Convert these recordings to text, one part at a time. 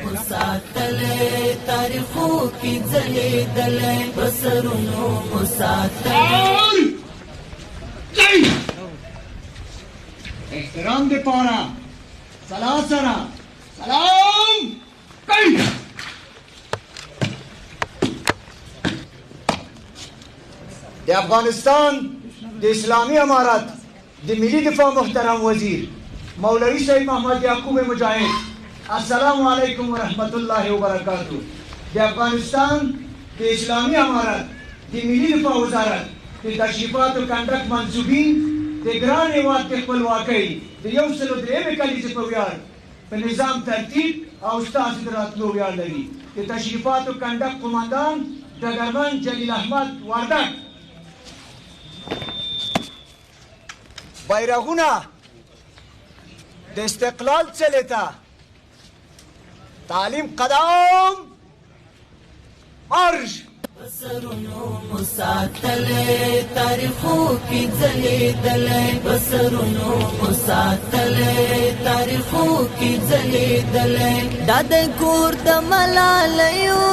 مساتلې تاریخو کې ځلېدلې بسرونو مساتلې احترام دې پاره سلام سره سلام کوي د افغانستان د اسلامي امارت د ملي دفاع محترم وزیر مولوی صاحب محمد یعقوب مجاهد السلام علیکم ورحمت الله وبرکاتہ د افغانستان د اسلامي امارت د ملي دفاع وزارت د تشریفات او کنډک منصوبین د ګران هېواد د خپلواکۍ د 103 کلیزې په ویاړ په نظام ترتیب او ستاسو د راتلو ویاړ لري د تشریفات او کنډک قماندان ډګرمن جلیل احمد وردک بیرغونه د استقلال څلې ته تعلیم قدم مارش بسرونو مساتلې تاریخو کې ځلېدلې بسرونو مساتلې تاریخو کې ځلېدلې دا د کور د ملالیو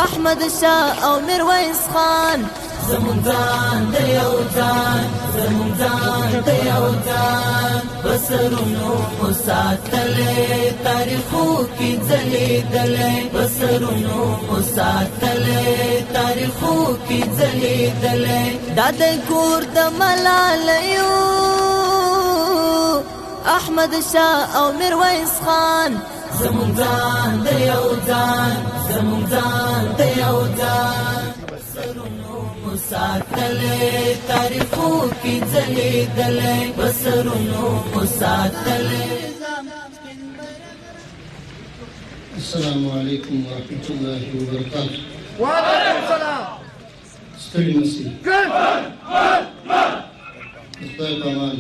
احمد شاه او میرویس خان زمون ځان د یو ځان زمون ځان د یو ځان بسرونو مساتلې تاریخو کې ځلېدلې بسرونو مساتلې تاریخو کې ځلېدلې دا د کور د ملالیو احمد شاه او میرویس خان زمون ځان د یو ځان زمون ځان د یو ځان بسرونو مساتلې تاریخو کې ځلېدلې بسرونو مساتلې السلام علیکم ورحمۃ اللہ وبرکاتہ. وعلیکم السلام. ستړي نشئ. خدای په امان.